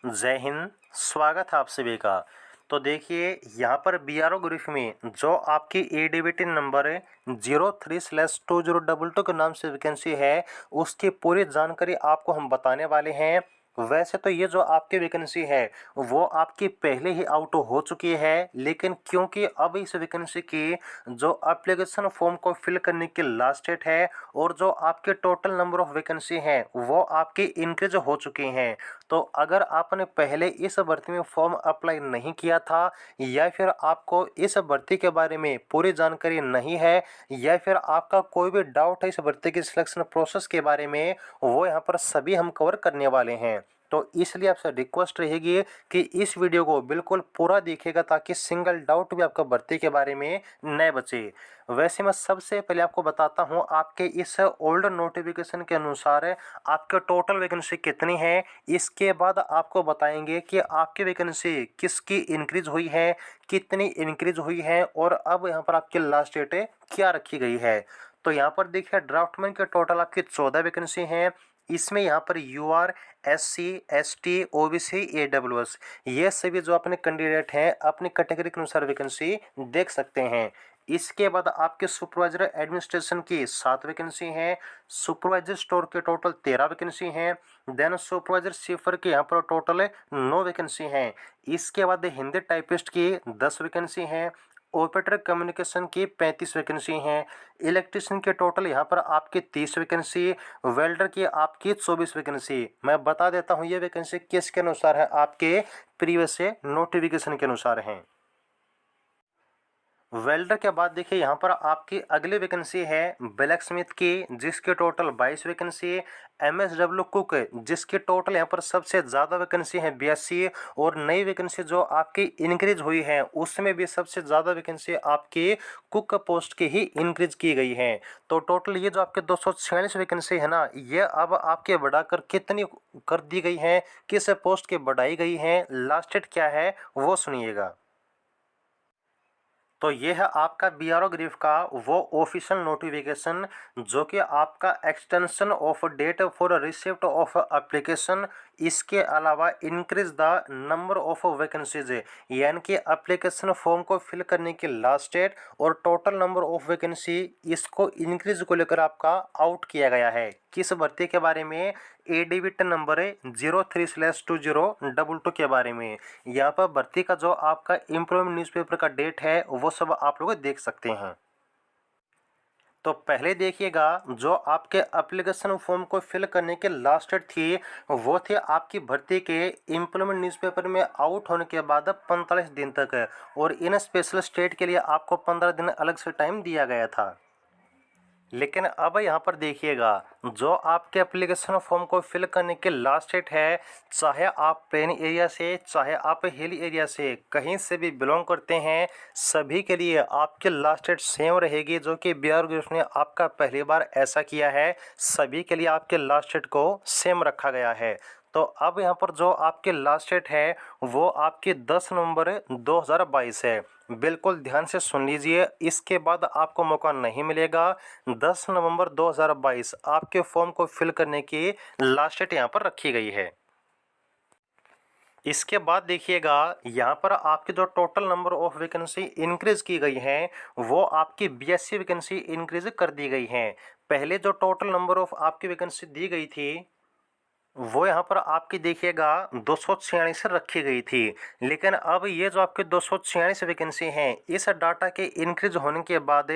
जय हिंद। स्वागत है आप सभी का। तो देखिए यहाँ पर BRO ग्रुप में जो आपकी ADBT नंबर 03/2022 के नाम से वैकेंसी है, उसकी पूरी जानकारी आपको हम बताने वाले हैं। वैसे तो ये जो आपकी वैकेंसी है वो आपकी पहले ही आउट हो चुकी है, लेकिन क्योंकि अब इस वैकेंसी की जो एप्लीकेशन फॉर्म को फिल करने की लास्ट डेट है और जो आपके टोटल नंबर ऑफ वैकेंसी हैं वो आपकी इंक्रीज हो चुकी हैं। तो अगर आपने पहले इस भर्ती में फॉर्म अप्लाई नहीं किया था या फिर आपको इस भर्ती के बारे में पूरी जानकारी नहीं है या फिर आपका कोई भी डाउट है इस भर्ती की सिलेक्शन प्रोसेस के बारे में, वो यहाँ पर सभी हम कवर करने वाले हैं। तो इसलिए आपसे रिक्वेस्ट रहेगी कि इस वीडियो को बिल्कुल पूरा देखिएगा ताकि सिंगल डाउट भी आपका भर्ती के बारे में न बचे। वैसे मैं सबसे पहले आपको बताता हूँ आपके इस ओल्ड नोटिफिकेशन के अनुसार आपके टोटल वैकेंसी कितनी है। इसके बाद आपको बताएंगे कि आपकी वैकेंसी किसकी इंक्रीज हुई है, कितनी इंक्रीज हुई है और अब यहाँ पर आपकी लास्ट डेट क्या रखी गई है। तो यहाँ पर देखिए ड्राफ्टमैन के टोटल आपकी 14 वैकेंसी हैं। इसमें यहाँ पर UR SC ST OBC AWS ये सभी जो अपने कैंडिडेट हैं अपनी कैटेगरी के अनुसार वैकेंसी देख सकते हैं। इसके बाद आपके सुपरवाइजर एडमिनिस्ट्रेशन की 7 वैकेंसी हैं। सुपरवाइजर स्टोर के टोटल 13 वैकेंसी हैं। देन सुपरवाइजर शिफर के यहाँ पर टोटल 9 वैकेंसी हैं। इसके बाद हिंदी टाइपिस्ट की 10 वैकेंसी हैं। ऑपरेटर कम्युनिकेशन की 35 वैकेंसी हैं। इलेक्ट्रिशियन के टोटल यहाँ पर आपकी 30 वैकेंसी, वेल्डर की आपकी 24 वैकेंसी। मैं बता देता हूँ ये वैकेंसी किसके अनुसार है, आपके प्रीवियस से नोटिफिकेशन के अनुसार हैं। वेल्डर के बाद देखिए यहाँ पर आपकी अगली वैकेंसी है ब्लैक स्मिथ की, जिसके टोटल 22 वैकेंसी। MSW कुक जिसके टोटल यहाँ पर सबसे ज़्यादा वैकेंसी है 82 और नई वैकेंसी जो आपकी इंक्रीज हुई है उसमें भी सबसे ज़्यादा वैकेंसी आपकी कुक पोस्ट की ही इंक्रीज की गई है। तो टोटल ये जो आपके 246 वैकेंसी है ना, ये अब आपके बढ़ाकर कितनी कर दी गई है, किस पोस्ट की बढ़ाई गई है, लास्ट डेट क्या है वो सुनिएगा। तो ये है आपका BRO ग्रीफ का वो ऑफिशियल नोटिफिकेशन जो कि आपका extension of date for receipt of application, इसके अलावा increase the number of vacancies यानी कि एप्लीकेशन फॉर्म को फिल करने की लास्ट डेट और टोटल नंबर ऑफ वैकेंसी, इसको इंक्रीज को लेकर आपका आउट किया गया है। किस भर्ती के बारे में, ADBT नंबर 03/2022 के बारे में। यहाँ पर भर्ती का जो आपका एम्प्लॉयमेंट न्यूज़पेपर का डेट है वो सब आप लोग देख सकते हैं। तो पहले देखिएगा जो आपके एप्लीकेशन फॉर्म को फिल करने की लास्ट डेट थी वो थी आपकी भर्ती के एम्प्लॉयमेंट न्यूज़पेपर में आउट होने के बाद 45 दिन तक, और इन स्पेशल स्टेट के लिए आपको 15 दिन अलग से टाइम दिया गया था। लेकिन अब यहाँ पर देखिएगा जो आपके एप्लीकेशन फॉर्म को फिल करने की लास्ट डेट है, चाहे आप प्लेन एरिया से चाहे आप हिल एरिया से कहीं से भी बिलोंग करते हैं, सभी के लिए आपकी लास्ट डेट सेम रहेगी। जो कि BRO ग्रुप ने आपका पहली बार ऐसा किया है, सभी के लिए आपके लास्ट डेट को सेम रखा गया है। तो अब यहाँ पर जो आपकी लास्ट डेट है वो आपकी 10 नवंबर 2022 है। बिल्कुल ध्यान से सुन लीजिए, इसके बाद आपको मौका नहीं मिलेगा। 10 नवंबर 2022 आपके फॉर्म को फिल करने की लास्ट डेट यहाँ पर रखी गई है। इसके बाद देखिएगा यहाँ पर आपकी जो total number of vacancy increase की गई है वो आपकी 82 वैकेंसी इंक्रीज कर दी गई है। पहले जो टोटल नंबर ऑफ आपकी वैकेंसी दी गई थी वो यहाँ पर आपकी देखिएगा 246 रखी गई थी, लेकिन अब ये जो आपके 246 वैकेंसी हैं इस डाटा के इंक्रीज होने के बाद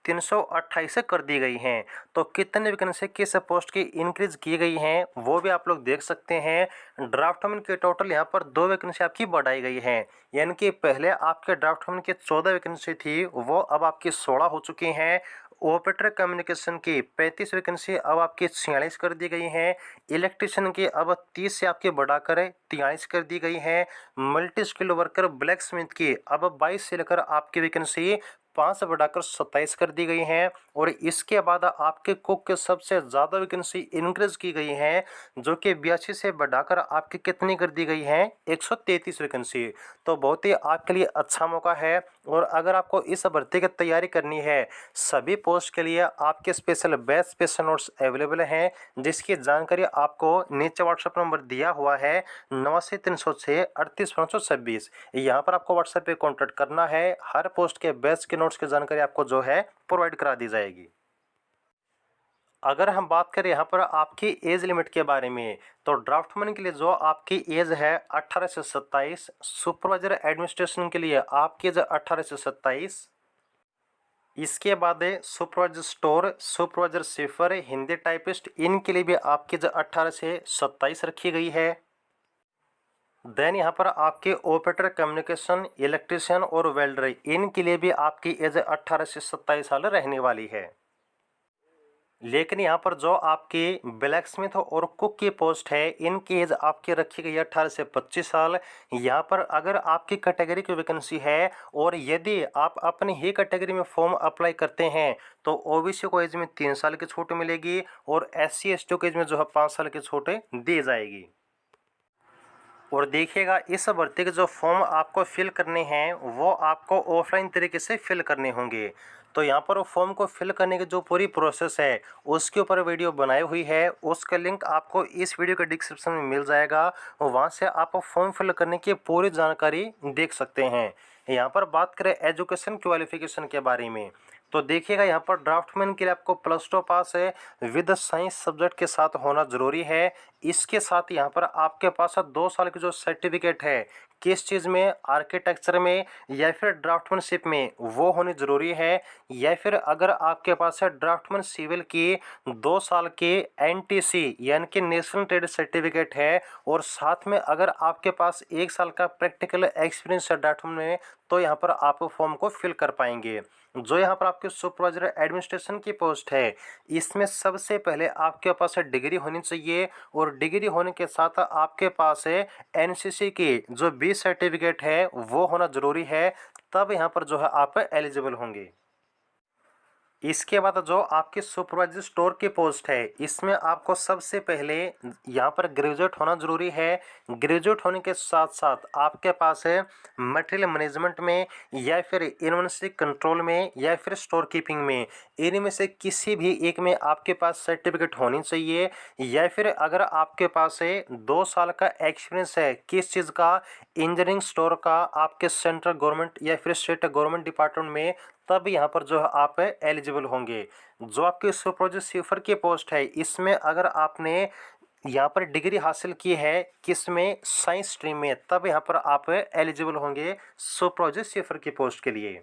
328 कर दी गई हैं। तो कितने वैकेंसी किस पोस्ट की इंक्रीज की गई हैं वो भी आप लोग देख सकते हैं। ड्राफ्टमैन के टोटल यहाँ पर 2 वैकेंसी आपकी बढ़ाई गई है, यानी कि पहले आपके ड्राफ्टमैन की 14 वैकेंसी थी वो अब आपकी 16 हो चुकी हैं। ऑपरेटर कम्युनिकेशन की 35 वैकेंसी अब आपकी 46 कर दी गई हैं। इलेक्ट्रिशियन की अब 30 से आपकी बढ़ाकर 43 कर दी गई है। Multi skill worker black Smith की अब 22 से लेकर आपकी वैकेंसी 5 से बढ़ाकर 27 कर दी गई हैं। और इसके बाद आपके कुक के सबसे ज़्यादा वैकेंसी इंक्रीज की गई है जो कि 82 से बढ़ाकर आपकी कितनी कर दी गई है, 133 वैकेंसी। तो बहुत ही आपके लिए अच्छा मौका है और अगर आपको इस भर्ती की तैयारी करनी है, सभी पोस्ट के लिए आपके special batch special notes available हैं, जिसकी जानकारी आपको नीचे व्हाट्सएप नंबर दिया हुआ है 8936 38 526। यहाँ पर आपको व्हाट्सएप पे कॉन्टैक्ट करना है। हर पोस्ट के बैच के नोट्स की जानकारी आपको जो है प्रोवाइड करा दी जाएगी। अगर हम बात करें यहाँ पर आपकी एज लिमिट के बारे में, तो ड्राफ्टमैन के लिए जो आपकी एज है 18 से 27, सुपरवाइजर एडमिनिस्ट्रेशन के लिए आपकी एज 18 से 27। इसके बाद है सुपरवाइजर स्टोर, सुपरवाइजर सिफर, हिंदी टाइपिस्ट, इनके लिए भी आपकी एज 18 से 27 रखी गई है। देन यहाँ पर आपके ऑपरेटर कम्युनिकेशन, इलेक्ट्रिशियन और वेल्डर, इनके लिए भी आपकी एज 18 से 27 साल रहने वाली है। लेकिन यहाँ पर जो आपकी ब्लैक स्मिथ और कुक की पोस्ट है, इनकी एज आपकी रखी गई है 18 से 25 साल। यहाँ पर अगर आपकी कैटेगरी की वैकेंसी है और यदि आप अपनी ही कैटेगरी में फॉर्म अप्लाई करते हैं, तो ओबीसी को एज में 3 साल की छूट मिलेगी और SC ST को एज में जो है 5 साल की छूट दी जाएगी। और देखिएगा, इस भर्ती के जो फॉर्म आपको फिल करने हैं वो आपको ऑफलाइन तरीके से फिल करने होंगे। तो यहाँ पर फॉर्म को फिल करने की जो पूरी प्रोसेस है उसके ऊपर वीडियो बनाई हुई है, उसका लिंक आपको इस वीडियो के डिस्क्रिप्शन में मिल जाएगा। वहाँ से आप फॉर्म फिल करने की पूरी जानकारी देख सकते हैं। यहाँ पर बात करें एजुकेशन क्वालिफिकेशन के बारे में, तो देखिएगा यहाँ पर ड्राफ्टमैन के लिए आपको +2 पास है विद साइंस सब्जेक्ट के साथ होना ज़रूरी है। इसके साथ यहाँ पर आपके पास 2 साल की जो सर्टिफिकेट है, किस चीज़ में, आर्किटेक्चर में या फिर ड्राफ्टमैनशिप में, वो होनी ज़रूरी है। या फिर अगर आपके पास है ड्राफ्टमैन सिविल की 2 साल की NTC यानी कि नेशनल ट्रेड सर्टिफिकेट है, और साथ में अगर आपके पास 1 साल का प्रैक्टिकल एक्सपीरियंस है ड्राफ्टमैन में, तो यहाँ पर आप फॉर्म को फिल कर पाएंगे। जो यहाँ पर आपके सुपरवाइजर एडमिनिस्ट्रेशन की पोस्ट है, इसमें सबसे पहले आपके पास डिग्री होनी चाहिए, और डिग्री होने के साथ आपके पास है NCC की जो 20 सर्टिफिकेट है वो होना ज़रूरी है, तब यहाँ पर जो है आप एलिजिबल होंगे। इसके बाद जो आपकी सुपरवाइजर स्टोर की पोस्ट है, इसमें आपको सबसे पहले यहाँ पर ग्रेजुएट होना ज़रूरी है। ग्रेजुएट होने के साथ साथ आपके पास है मटेरियल मैनेजमेंट में या फिर इन्वेंटरी कंट्रोल में या फिर स्टोर कीपिंग में, इनमें से किसी भी एक में आपके पास सर्टिफिकेट होनी चाहिए। या फिर अगर आपके पास है 2 साल का एक्सपीरियंस है, किस चीज़ का, इंजीनियरिंग स्टोर का, आपके सेंट्रल गवर्नमेंट या फिर स्टेट गवर्नमेंट डिपार्टमेंट में, तब यहाँ पर जो है आप एलिजिबल होंगे। जो आपके सुपरवाइजर सिफर की पोस्ट है, इसमें अगर आपने यहाँ पर डिग्री हासिल की है किसमें, साइंस स्ट्रीम में, तब यहाँ पर आप एलिजिबल होंगे सुपरवाइजर सिफर की पोस्ट के लिए।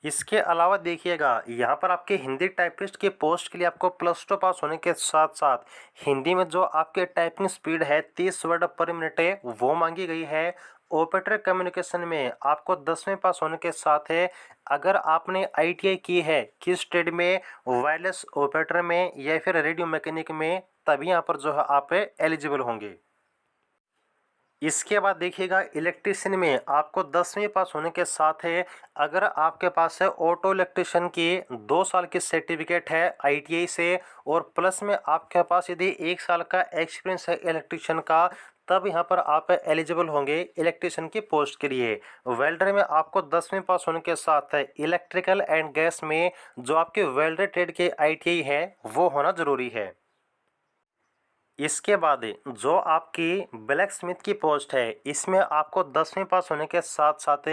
इसके अलावा देखिएगा, यहाँ पर आपके हिंदी टाइपिस्ट की पोस्ट के लिए आपको +2 पास होने के साथ साथ हिंदी में जो आपके टाइपिंग स्पीड है 30 वर्ड पर मिनट है वो मांगी गई है। ऑपरेटर कम्युनिकेशन में आपको 10वें पास होने के साथ है, अगर आपने ITI की है किस ट्रेड में, वायरलेस ऑपरेटर में या फिर रेडियो मैकेनिक में, तभी यहाँ पर जो है आप एलिजिबल होंगे। इसके बाद देखिएगा, इलेक्ट्रिशियन में आपको 10वीं पास होने के साथ है, अगर आपके पास है ऑटो इलेक्ट्रिशियन की 2 साल की सर्टिफिकेट है ITI से, और प्लस में आपके पास यदि 1 साल का एक्सपीरियंस है इलेक्ट्रिशियन का, तब यहाँ पर आप एलिजिबल होंगे इलेक्ट्रिशियन की पोस्ट के लिए। वेल्डर में आपको 10वीं पास होने के साथ है इलेक्ट्रिकल एंड गैस में जो आपके वेल्डर ट्रेड के ITI है वो होना ज़रूरी है। इसके बाद जो आपकी ब्लैक स्मिथ की पोस्ट है, इसमें आपको 10वीं पास होने के साथ साथ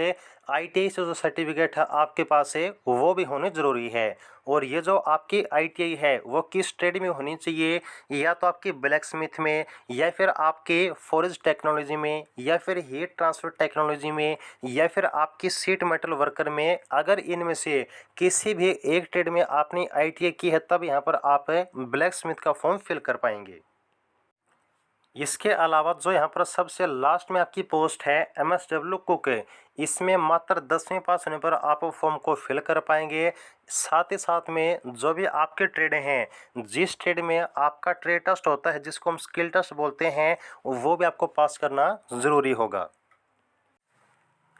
ITI से जो सर्टिफिकेट है आपके पास है वो भी होने ज़रूरी है। और ये जो आपकी ITI है वो किस ट्रेड में होनी चाहिए, या तो आपकी ब्लैक स्मिथ में या फिर आपके फॉरेस्ट टेक्नोलॉजी में या फिर हीट ट्रांसफ़र टेक्नोलॉजी में या फिर आपकी सीट मेटल वर्कर में, अगर इनमें से किसी भी एक ट्रेड में आपने ITI की है, तब यहाँ पर आप ब्लैक स्मिथ का फॉर्म फिल कर पाएंगे। इसके अलावा जो यहाँ पर सबसे लास्ट में आपकी पोस्ट है MSW कुक, इसमें मात्र 10वीं पास होने पर आप फॉर्म को फिल कर पाएंगे। साथ ही साथ में जो भी आपके ट्रेड हैं, जिस ट्रेड में आपका ट्रेड टेस्ट होता है जिसको हम स्किल टेस्ट बोलते हैं, वो भी आपको पास करना ज़रूरी होगा।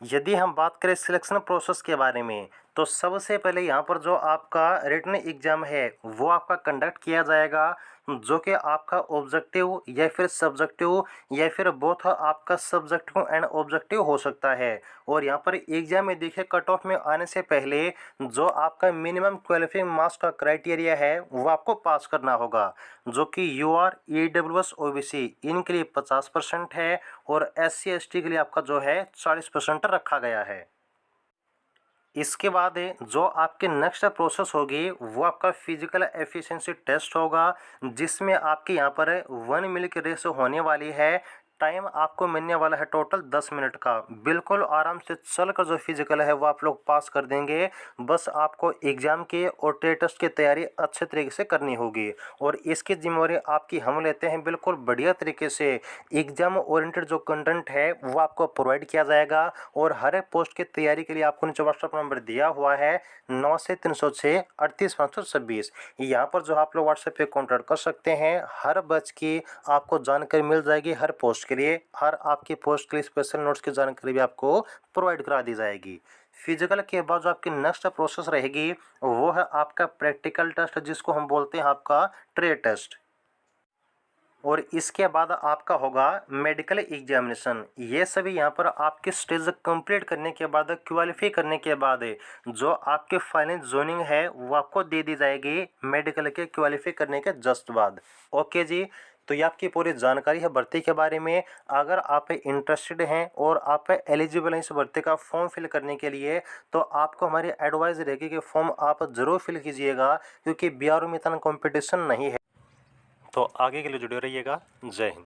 यदि हम बात करें सिलेक्शन प्रोसेस के बारे में, तो सबसे पहले यहाँ पर जो आपका रिटन एग्ज़ाम है वो आपका कंडक्ट किया जाएगा। जो कि आपका ऑब्जेक्टिव या फिर सब्जेक्टिव या फिर बोथ आपका सब्जेक्टिव एंड ऑब्जेक्टिव हो सकता है। और यहाँ पर एग्जाम में देखिए कट ऑफ में आने से पहले जो आपका मिनिमम क्वालिफाइंग मार्क्स का क्राइटेरिया है वो आपको पास करना होगा, जो कि यूआर, ईडब्ल्यूएस, ओबीसी इनके लिए 50% है और एससी एसटी के लिए आपका जो है 40% रखा गया है। इसके बाद जो आपकी नेक्स्ट प्रोसेस होगी वो आपका फिजिकल एफिशिएंसी टेस्ट होगा, जिसमें आपके यहाँ पर 1 मिनट की रेस होने वाली है। टाइम आपको मिलने वाला है टोटल 10 मिनट का। बिल्कुल आराम से चल कर जो फिजिकल है वो आप लोग पास कर देंगे। बस आपको एग्ज़ाम के और टेस्ट की तैयारी अच्छे तरीके से करनी होगी और इसकी जिम्मेवारी आपकी हम लेते हैं बिल्कुल बढ़िया तरीके से। एग्ज़ाम ओरिएंटेड जो कंटेंट है वो आपको प्रोवाइड किया जाएगा और हर एक पोस्ट की तैयारी के लिए आपको नीचे व्हाट्सअप नंबर दिया हुआ है 9 से 306 38 526। यहाँ पर जो आप लोग व्हाट्सएप पे कॉन्टैक्ट कर सकते हैं। हर बैच की आपको जानकारी मिल जाएगी, हर पोस्ट के लिए, हर आपकी पोस्ट के लिए स्पेशल नोट्स की जानकारी भी आपको प्रोवाइड करा दी जाएगी। फिजिकल के बाद जो आपकी नेक्स्ट प्रोसेस रहेगी वो है आपका प्रैक्टिकल टेस्ट, जिसको हम बोलते हैं आपका ट्रेड टेस्ट। और इसके बाद आपका होगा मेडिकल एग्जामिनेशन। ये सभी यहाँ पर आपके स्टेज कंप्लीट करने के बाद, क्वालिफाई करने के बाद जो आपके फाइनल जोनिंग है वो आपको दे दी जाएगी मेडिकल के क्वालिफाई करने के जस्ट बाद। ओके जी, तो ये आपकी पूरी जानकारी है भर्ती के बारे में। अगर आप इंटरेस्टेड हैं और आप एलिजिबल हैं इस भर्ती का फॉर्म फिल करने के लिए, तो आपको हमारी एडवाइस रहेगी कि फॉर्म आप ज़रूर फिल कीजिएगा, क्योंकि बिहार में इतना कंपटीशन नहीं है। तो आगे के लिए जुड़े रहिएगा। जय हिंद।